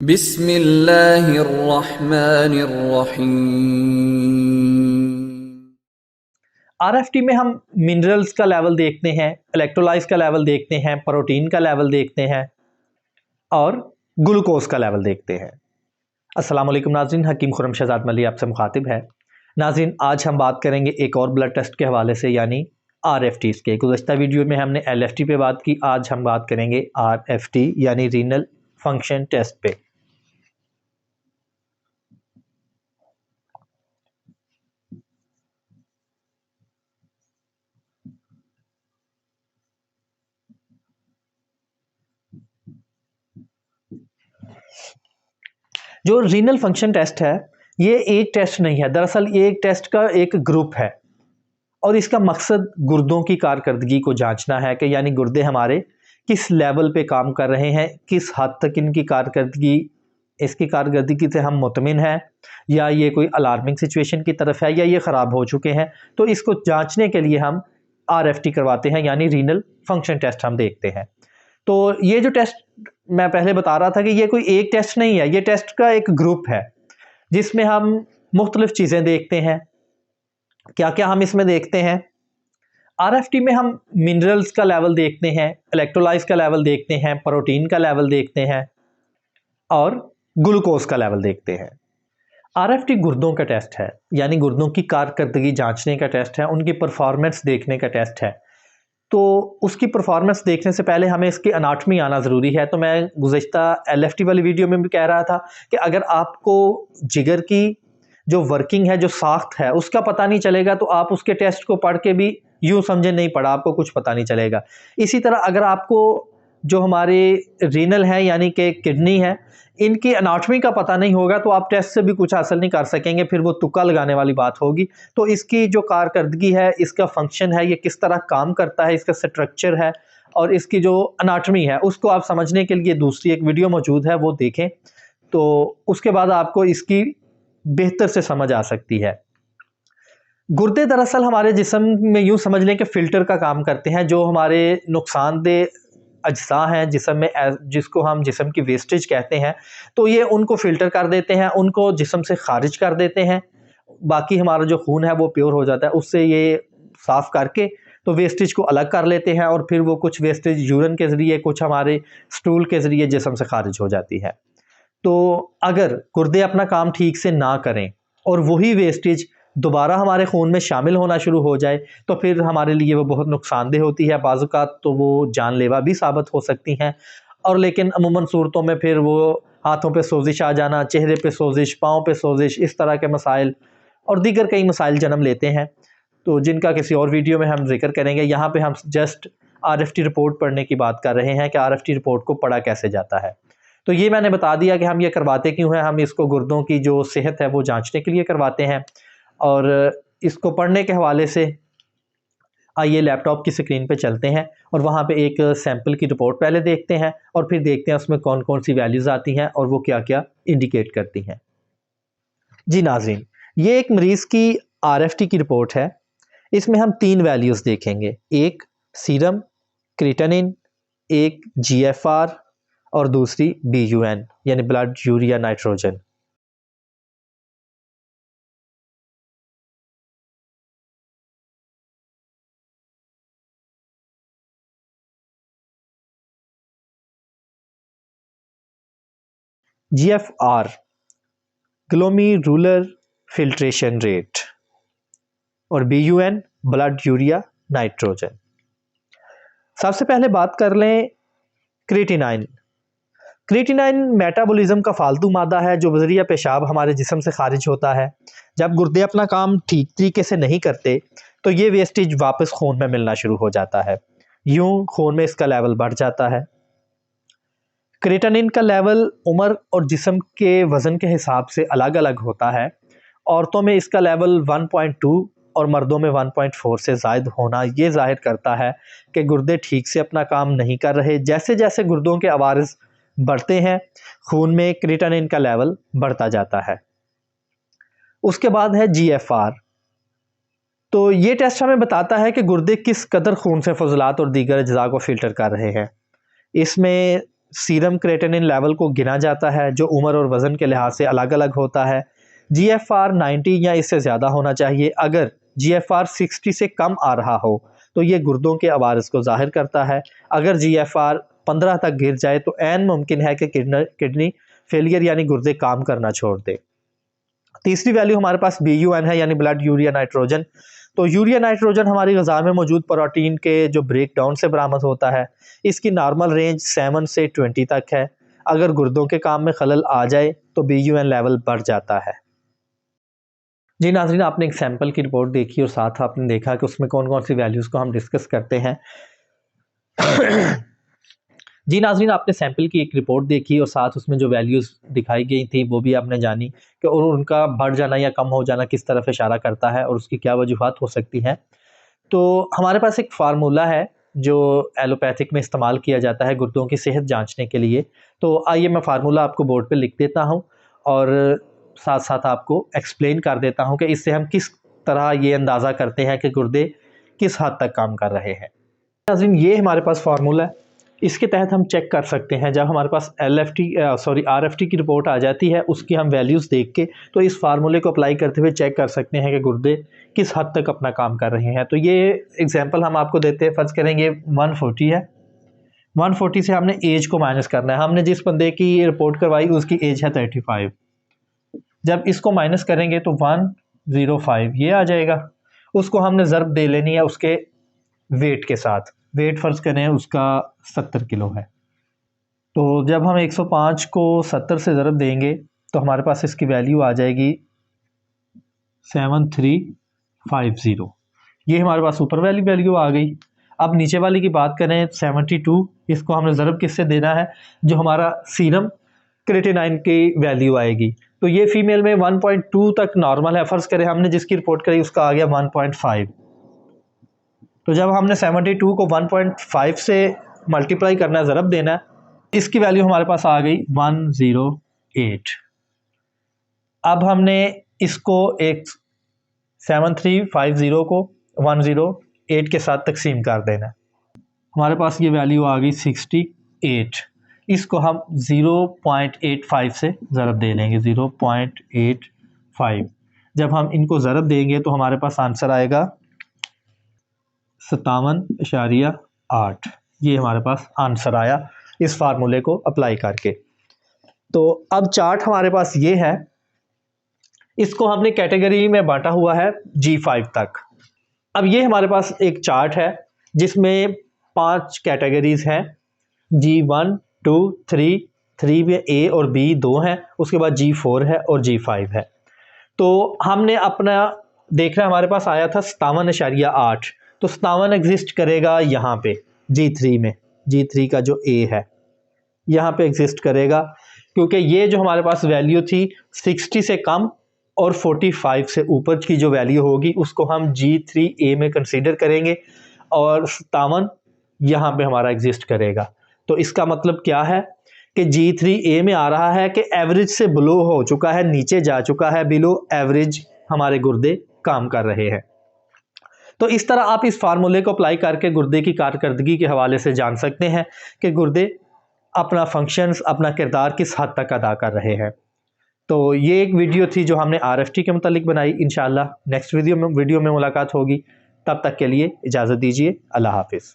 बिस्मिल्लाहिर्रहमानिर्रहीम। आरएफटी में हम मिनरल्स का लेवल देखते हैं, इलेक्ट्रोलाइट्स का लेवल देखते हैं, प्रोटीन का लेवल देखते हैं और ग्लूकोज का लेवल देखते हैं। अस्सलाम वालेकुम नाज़रीन, हकीम खुर्रम शहजाद मली आपसे मुखातिब है। नाज़रीन, आज हम बात करेंगे एक और ब्लड टेस्ट के हवाले से, यानी आरएफटीज़ के। गुज़श्ता वीडियो में हमने एलएफटी पे बात की, आज हम बात करेंगे आरएफटी यानी रीनल फंक्शन टेस्ट पे। जो रीनल फंक्शन टेस्ट है, ये एक टेस्ट नहीं है, दरअसल ये एक टेस्ट का एक ग्रुप है और इसका मकसद गुर्दों की कारकर्दगी को जांचना है कि यानी गुर्दे हमारे किस लेवल पे काम कर रहे हैं, किस हद तक इनकी कारकर्दगी, इसकी कारकर्दगी से हम मुतमिन हैं या ये कोई अलार्मिंग सिचुएशन की तरफ है या ये ख़राब हो चुके हैं। तो इसको जांचने के लिए हम आरएफटी करवाते हैं, यानी रीनल फंक्शन टेस्ट हम देखते हैं। तो ये जो टेस्ट मैं पहले बता रहा था कि ये कोई एक टेस्ट नहीं है, ये टेस्ट का एक ग्रुप है जिसमें हम मुख्तलिफ चीज़ें देखते हैं। क्या क्या हम इसमें देखते हैं? आरएफटी में हम मिनरल्स का लेवल देखते हैं, इलेक्ट्रोलाइट्स का लेवल देखते हैं, प्रोटीन का लेवल देखते हैं और ग्लूकोज का लेवल देखते हैं। आरएफटी गुर्दों का टेस्ट है, यानी गुर्दों की कारकर्दगी जांचने का टेस्ट है, उनकी परफॉर्मेंस देखने का टेस्ट है। तो उसकी परफॉर्मेंस देखने से पहले हमें इसकी अनाटमी आना ज़रूरी है। तो मैं गुज़श्ता एलएफटी वाली वीडियो में भी कह रहा था कि अगर आपको जिगर की जो वर्किंग है, जो साख्त है, उसका पता नहीं चलेगा तो आप उसके टेस्ट को पढ़ के भी यूँ समझे नहीं पढ़ा, आपको कुछ पता नहीं चलेगा। इसी तरह अगर आपको जो हमारे रीनल है यानी कि किडनी है, इनकी अनाटमी का पता नहीं होगा तो आप टेस्ट से भी कुछ हासिल नहीं कर सकेंगे, फिर वो तुक्का लगाने वाली बात होगी। तो इसकी जो कारकर्दगी है, इसका फंक्शन है, ये किस तरह काम करता है, इसका स्ट्रक्चर है और इसकी जो अनाटमी है, उसको आप समझने के लिए दूसरी एक वीडियो मौजूद है, वो देखें। तो उसके बाद आपको इसकी बेहतर से समझ आ सकती है। गुर्दे दरअसल हमारे जिस्म में यूँ समझ लें कि फ़िल्टर का काम करते हैं। जो हमारे नुकसानदेह अज्जा हैं जिस्म में, जिसको हम जिस्म की वेस्टेज कहते हैं, तो ये उनको फ़िल्टर कर देते हैं, उनको जिस्म से ख़ारिज कर देते हैं। बाकी हमारा जो खून है वो प्योर हो जाता है, उससे ये साफ़ करके तो वेस्टेज को अलग कर लेते हैं और फिर वो कुछ वेस्टेज यूरिन के ज़रिए, कुछ हमारे स्टूल के ज़रिए जिस्म से ख़ारिज हो जाती है। तो अगर गुर्दे अपना काम ठीक से ना करें और वही वेस्टेज दोबारा हमारे खून में शामिल होना शुरू हो जाए तो फिर हमारे लिए वो बहुत नुकसानदेह होती है। बाज़ औक़ात तो वो जानलेवा भी साबित हो सकती हैं। और लेकिन अमूमन सूरतों में फिर वो हाथों पे सोजिश आ जाना, चेहरे पे सोजिश, पाँव पे सोजिश, इस तरह के मसाइल और दीगर कई मसाइल जन्म लेते हैं, तो जिनका किसी और वीडियो में हम जिक्र करेंगे। यहाँ पे हम जस्ट आरएफटी रिपोर्ट पढ़ने की बात कर रहे हैं कि आरएफटी रिपोर्ट को पढ़ा कैसे जाता है। तो ये मैंने बता दिया कि हम ये करवाते क्यों हैं। हम इसको गुर्दों की जो सेहत है वो जांचने के लिए करवाते हैं। और इसको पढ़ने के हवाले से आइए लैपटॉप की स्क्रीन पे चलते हैं और वहाँ पे एक सैंपल की रिपोर्ट पहले देखते हैं और फिर देखते हैं उसमें कौन कौन सी वैल्यूज़ आती हैं और वो क्या क्या इंडिकेट करती हैं। जी नाज़रीन, ये एक मरीज़ की आरएफटी की रिपोर्ट है। इसमें हम 3 वैल्यूज़ देखेंगे, एक सीरम क्रिएटिनिन, एक जीएफआर और दूसरी बीयूएन यानी blood urea nitrogen. GFR glomerular filtration rate और बीयूएन ब्लड यूरिया नाइट्रोजन। सबसे पहले बात कर लें क्रिएटिनाइन। क्रिएटिनाइन मेटाबॉलिज्म का फालतू मादा है जो बज़रिया पेशाब हमारे जिस्म से खारिज होता है। जब गुर्दे अपना काम ठीक तरीके से नहीं करते तो ये वेस्टेज वापस खून में मिलना शुरू हो जाता है, यूं खून में इसका लेवल बढ़ जाता है। क्रिएटिनिन का लेवल उम्र और जिस्म के वज़न के हिसाब से अलग अलग होता है। औरतों में इसका लेवल 1.2 और मर्दों में 1.4 से ज़ायद होना ये ज़ाहिर करता है कि गुर्दे ठीक से अपना काम नहीं कर रहे। जैसे जैसे गुर्दों के अवारिस बढ़ते हैं, खून में क्रिएटिनिन का लेवल बढ़ता जाता है। उसके बाद है जीएफआर। तो ये टेस्ट हमें बताता है कि गुर्दे किस कदर खून से फजलात और दीगर अज्जा को फ़िल्टर कर रहे हैं। इसमें सीरम क्रेटिनिन लेवल को गिना जाता है जो उम्र और वज़न के लिहाज से अलग अलग होता है। GFR 90 या इससे ज़्यादा होना चाहिए। अगर GFR 60 से कम आ रहा हो तो ये गुर्दों के अवारस को ज़ाहिर करता है। अगर GFR 15 तक गिर जाए तो ऐन मुमकिन है कि किडनी फेलियर यानी गुर्दे काम करना छोड़ दे। तीसरी वैल्यू हमारे पास BUN है यानी ब्लड यूरिया नाइट्रोजन। तो यूरिया नाइट्रोजन हमारी ग़िज़ा में मौजूद प्रोटीन के जो ब्रेक डाउन से बरामद होता है। इसकी नॉर्मल रेंज 7 से 20 तक है। अगर गुर्दों के काम में खलल आ जाए तो BUN लेवल बढ़ जाता है। जी नाज़रीन, आपने एक सैंपल की रिपोर्ट देखी और साथ आपने देखा कि उसमें कौन कौन सी वैल्यूज़ को हम डिस्कस करते हैं। जी नाज़रीन, आपने सैंपल की एक रिपोर्ट देखी और साथ उसमें जो वैल्यूज़ दिखाई गई थी वो भी आपने जानी कि और उनका बढ़ जाना या कम हो जाना किस तरफ इशारा करता है और उसकी क्या वजूहात हो सकती हैं। तो हमारे पास एक फार्मूला है जो एलोपैथिक में इस्तेमाल किया जाता है गुर्दों की सेहत जांचने के लिए। तो आइए मैं फार्मूला आपको बोर्ड पे लिख देता हूँ और साथ साथ आपको एक्सप्लेन कर देता हूँ कि इससे हम किस तरह ये अंदाज़ा करते हैं कि गुर्दे किस हद तक काम कर रहे हैं। नाज़रीन, ये हमारे पास फार्मूला है। इसके तहत हम चेक कर सकते हैं जब हमारे पास RFT की रिपोर्ट आ जाती है उसकी हम वैल्यूज़ देख के तो इस फार्मूले को अप्लाई करते हुए चेक कर सकते हैं कि गुर्दे किस हद तक अपना काम कर रहे हैं। तो ये एग्जांपल हम आपको देते हैं। फ़र्ज़ करेंगे 140 है। 140 से हमने एज को माइनस करना है। हमने जिस बंदे की रिपोर्ट करवाई उसकी एज है 35। जब इसको माइनस करेंगे तो 105 ये आ जाएगा। उसको हमने ज़रब दे लेनी है उसके वेट के साथ। वेट फ़र्ज़ करें उसका 70 किलो है। तो जब हम 105 को 70 से ज़रब देंगे तो हमारे पास इसकी वैल्यू आ जाएगी 7350। ये हमारे पास ऊपर वाली वैल्यू आ गई। अब नीचे वाली की बात करें 72, इसको हमने ज़रब किससे देना है, जो हमारा सीरम क्रेटिनाइन की वैल्यू आएगी। तो ये फीमेल में 1.2 तक नॉर्मल है। फ़र्ज़ करें हमने जिसकी रिपोर्ट करी उसका आ गया 1.5। तो जब हमने 72 को 1.5 से मल्टीप्लाई करना है, ज़रब देना है, इसकी वैल्यू हमारे पास आ गई 108। अब हमने इसको एक 7350 को 108 के साथ तकसीम कर देना है। हमारे पास ये वैल्यू आ गई 68। इसको हम 0.85 से ज़रब दे लेंगे, 0.85। जब हम इनको ज़रब देंगे तो हमारे पास आंसर आएगा 57.8। ये हमारे पास आंसर आया इस फार्मूले को अप्लाई करके। तो अब चार्ट हमारे पास ये है। इसको हमने कैटेगरी में बांटा हुआ है G5 तक। अब ये हमारे पास एक चार्ट है जिसमें 5 कैटेगरीज हैं। G1 2 3 में A और B 2 हैं, उसके बाद G4 है और G5 है। तो हमने अपना देखना, हमारे पास आया था 57.8। तो 57 एग्जिस्ट करेगा यहाँ पे G3 में। G3 का जो A है यहाँ पे एग्जिस्ट करेगा, क्योंकि ये जो हमारे पास वैल्यू थी 60 से कम और 45 से ऊपर की जो वैल्यू होगी उसको हम G3A में कंसीडर करेंगे और 57 यहाँ पे हमारा एग्जिस्ट करेगा। तो इसका मतलब क्या है कि G3A में आ रहा है कि एवरेज से बिलो हो चुका है, नीचे जा चुका है, बिलो एवरेज हमारे गुर्दे काम कर रहे हैं। तो इस तरह आप इस फार्मूले को अप्लाई करके गुर्दे की कारकर्दगी के हवाले से जान सकते हैं कि गुर्दे अपना फंक्शंस, अपना किरदार किस हद तक अदा कर रहे हैं। तो ये एक वीडियो थी जो हमने RFT के मुतालिक बनाई। इंशाअल्लाह नेक्स्ट वीडियो में मुलाकात होगी। तब तक के लिए इजाज़त दीजिए। अल्लाह हाफिज़।